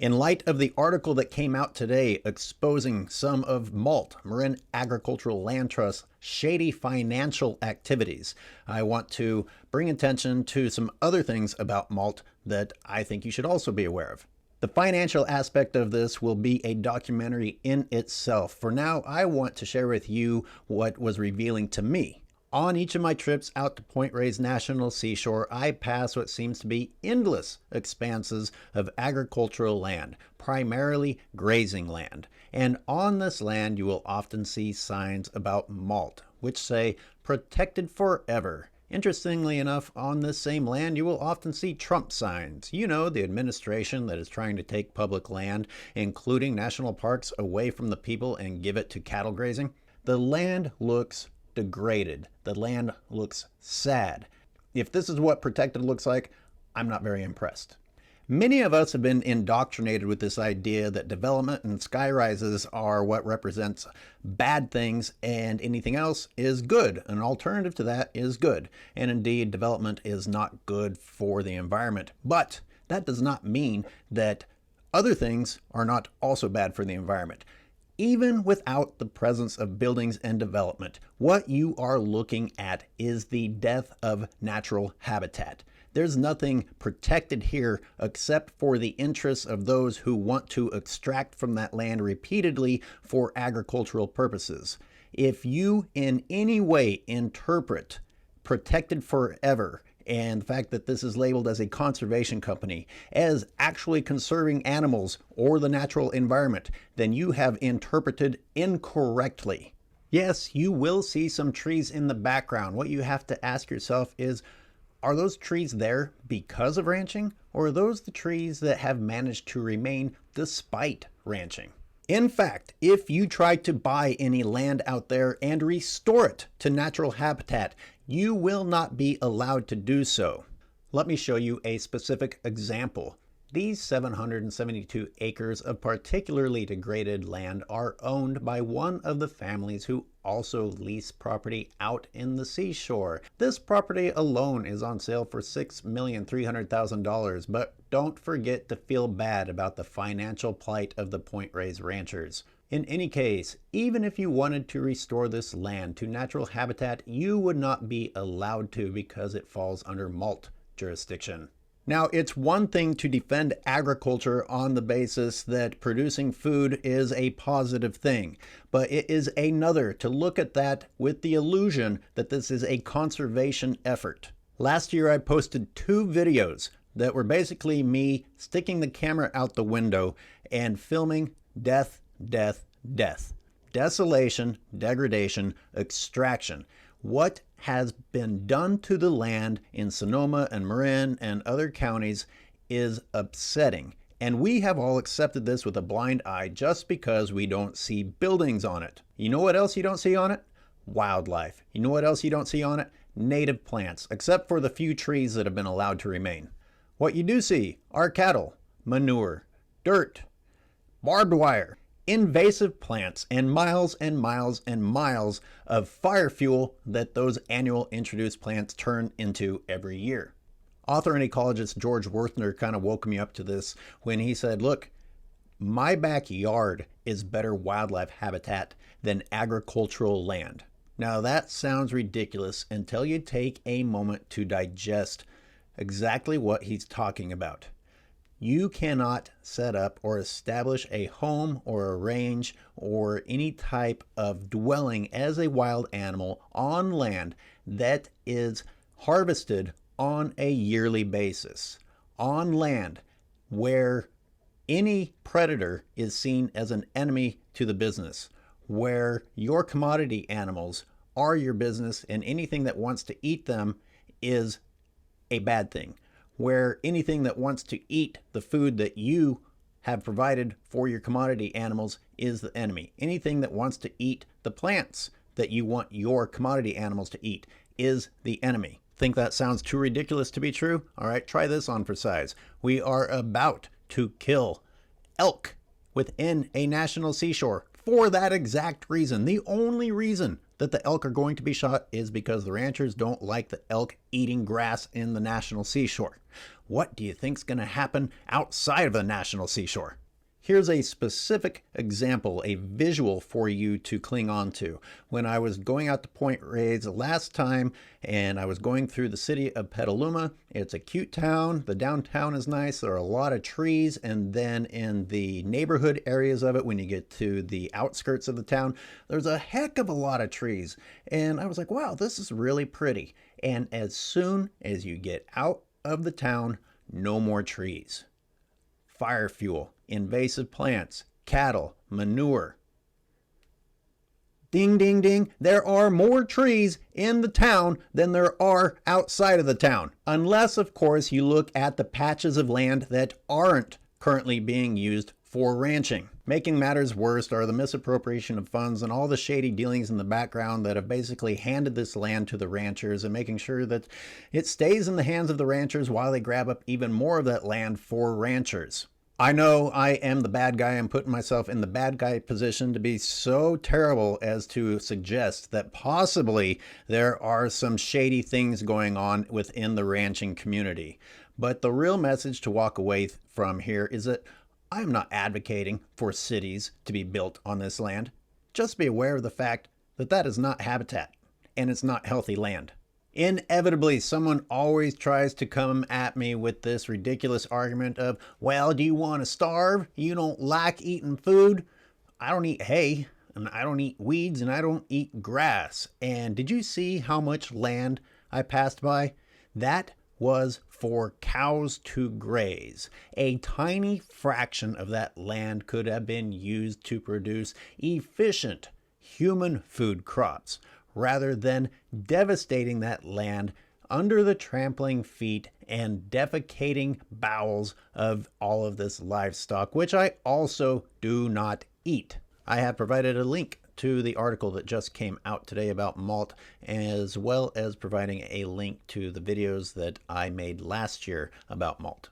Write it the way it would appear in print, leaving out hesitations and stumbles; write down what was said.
In light of the article that came out today exposing some of MALT, Marin Agricultural Land Trust's shady financial activities, I want to bring attention to some other things about MALT that I think you should also be aware of. The financial aspect of this will be a documentary in itself. For now, I want to share with you what was revealing to me. On each of my trips out to Point Reyes National Seashore, I pass what seems to be endless expanses of agricultural land, primarily grazing land. And on this land, you will often see signs about MALT, which say protected forever. Interestingly enough, on this same land, you will often see Trump signs. You know, the administration that is trying to take public land, including national parks, away from the people and give it to cattle grazing. The land looks degraded. The land looks sad. If this is what protected looks like, I'm not very impressed. Many of us have been indoctrinated with this idea that development and skyrises are what represents bad things and anything else is good. An alternative to that is good. And indeed, development is not good for the environment. But that does not mean that other things are not also bad for the environment. Even without the presence of buildings and development, what you are looking at is the death of natural habitat. There's nothing protected here except for the interests of those who want to extract from that land repeatedly for agricultural purposes. If you in any way interpret protected forever and the fact that this is labeled as a conservation company as actually conserving animals or the natural environment, then you have interpreted incorrectly. Yes, you will see some trees in the background. What you have to ask yourself is, are those trees there because of ranching, or are those the trees that have managed to remain despite ranching? In fact, if you try to buy any land out there and restore it to natural habitat, you will not be allowed to do so. Let me show you a specific example. These 772 acres of particularly degraded land are owned by one of the families who also lease property out in the seashore. This property alone is on sale for $6,300,000, but don't forget to feel bad about the financial plight of the Point Reyes ranchers. In any case, even if you wanted to restore this land to natural habitat, you would not be allowed to because it falls under MALT jurisdiction. Now, it's one thing to defend agriculture on the basis that producing food is a positive thing, but it is another to look at that with the illusion that this is a conservation effort. Last year, I posted 2 videos that were basically me sticking the camera out the window and filming death, death, death. Desolation, degradation, extraction. What has been done to the land in Sonoma and Marin and other counties is upsetting. And we have all accepted this with a blind eye just because we don't see buildings on it. You know what else you don't see on it? Wildlife. You know what else you don't see on it? Native plants, except for the few trees that have been allowed to remain. What you do see are cattle, manure, dirt, barbed wire, invasive plants, and miles and miles and miles of fire fuel that those annual introduced plants turn into every year. Author and ecologist George Werthner kind of woke me up to this when he said, look, my backyard is better wildlife habitat than agricultural land. Now that sounds ridiculous until you take a moment to digest exactly what he's talking about. You cannot set up or establish a home or a range or any type of dwelling as a wild animal on land that is harvested on a yearly basis, on land where any predator is seen as an enemy to the business, where your commodity animals are your business and anything that wants to eat them is a bad thing, where anything that wants to eat the food that you have provided for your commodity animals is the enemy. Anything that wants to eat the plants that you want your commodity animals to eat is the enemy. Think that sounds too ridiculous to be true? All right, try this on for size. We are about to kill elk within a national seashore for that exact reason. The only reason that the elk are going to be shot is because the ranchers don't like the elk eating grass in the national seashore. What do you think's going to happen outside of the national seashore? Here's a specific example, a visual for you to cling on to. When I was going out to point raids last time and I was going through the city of Petaluma, it's a cute town. The downtown is nice. There are a lot of trees. And then in the neighborhood areas of it, when you get to the outskirts of the town, there's a heck of a lot of trees. And I was like, wow, this is really pretty. And as soon as you get out of the town, no more trees. Fire fuel, invasive plants, cattle, manure. Ding, ding, ding. There are more trees in the town than there are outside of the town. Unless, of course, you look at the patches of land that aren't currently being used for ranching. Making matters worse are the misappropriation of funds and all the shady dealings in the background that have basically handed this land to the ranchers and making sure that it stays in the hands of the ranchers while they grab up even more of that land for ranchers. I know I am the bad guy. I'm putting myself in the bad guy position to be so terrible as to suggest that possibly there are some shady things going on within the ranching community. But the real message to walk away from here is that I'm not advocating for cities to be built on this land. Just be aware of the fact that that is not habitat and it's not healthy land. Inevitably, someone always tries to come at me with this ridiculous argument of, well, do you want to starve? You don't like eating food? I don't eat hay, and I don't eat weeds, and I don't eat grass. And did you see how much land I passed by? That was for cows to graze. A tiny fraction of that land could have been used to produce efficient human food crops, rather than devastating that land under the trampling feet and defecating bowels of all of this livestock, which I also do not eat. I have provided a link to the article that just came out today about MALT, as well as providing a link to the videos that I made last year about MALT.